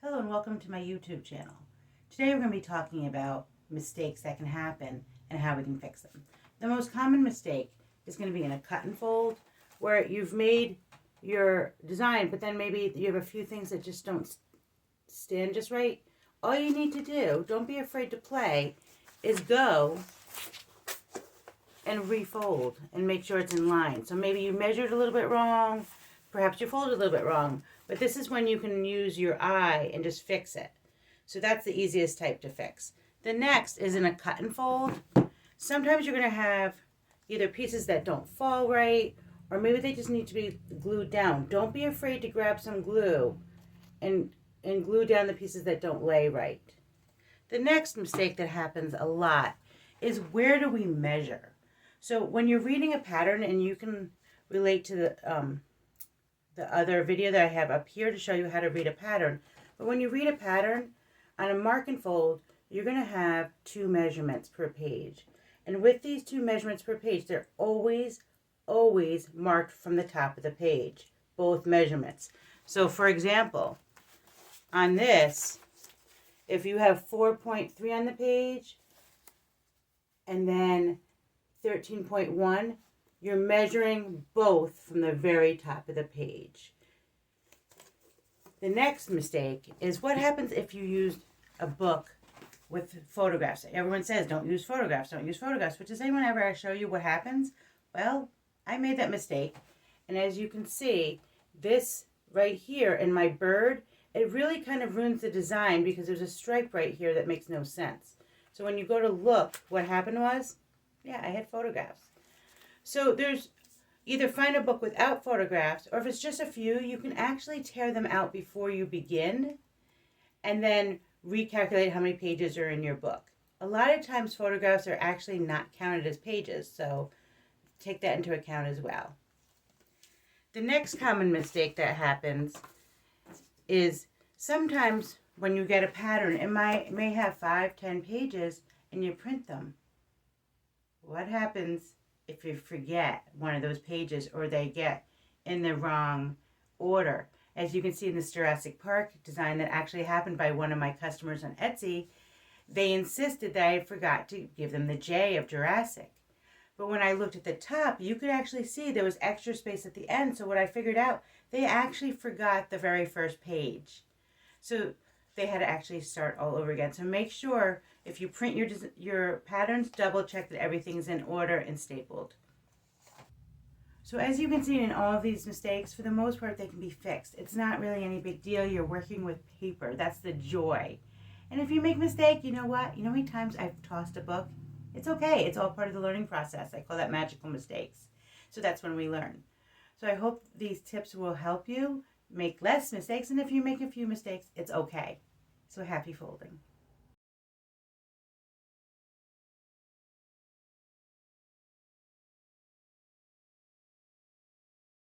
Hello and welcome to my YouTube channel. Today we're going to be talking about mistakes that can happen and how we can fix them. The most common mistake is going to be in a cut and fold where you've made your design but then maybe you have a few things that just don't stand just right. All you need to do, don't be afraid to play, is go and refold and make sure it's in line. So maybe you measured a little bit wrong, perhaps you folded a little bit wrong, but this is when you can use your eye and just fix it. So that's the easiest type to fix. The next is in a cut and fold. Sometimes you're going to have either pieces that don't fall right, or maybe they just need to be glued down. Don't be afraid to grab some glue and glue down the pieces that don't lay right. The next mistake that happens a lot is, where do we measure? So when you're reading a pattern, and you can relate to the other video that I have up here to show you how to read a pattern. But when you read a pattern, on a mark and fold, you're going to have 2 measurements per page. And with these 2 measurements per page, they're always marked from the top of the page, both measurements. So for example, on this, if you have 4.3 on the page and then 13.1, you're measuring both from the very top of the page. The next mistake is, what happens if you use a book with photographs? Everyone says don't use photographs, but does anyone ever show you what happens? Well, I made that mistake, and as you can see, this right here in my bird, it really kind of ruins the design because there's a stripe right here that makes no sense. So when you go to look, what happened was, yeah, I had photographs. So there's either find a book without photographs, or if it's just a few, you can actually tear them out before you begin and then recalculate how many pages are in your book. A lot of times photographs are actually not counted as pages, so take that into account as well. The next common mistake that happens is sometimes when you get a pattern, it may have 5-10 pages and you print them. What happens if you forget one of those pages, or they get in the wrong order? As you can see in this Jurassic Park design that actually happened by one of my customers on Etsy, they insisted that I forgot to give them the J of Jurassic. But when I looked at the top, you could actually see there was extra space at the end. So what I figured out, they actually forgot the very first page. So they had to actually start all over again. So make sure if you print your patterns, double check that everything's in order and stapled. So as you can see in all of these mistakes, for the most part, they can be fixed. It's not really any big deal. You're working with paper. That's the joy. And if you make a mistake, you know what? You know how many times I've tossed a book? It's okay. It's all part of the learning process. I call that magical mistakes. So that's when we learn. So I hope these tips will help you make less mistakes. And if you make a few mistakes, it's okay. So happy folding.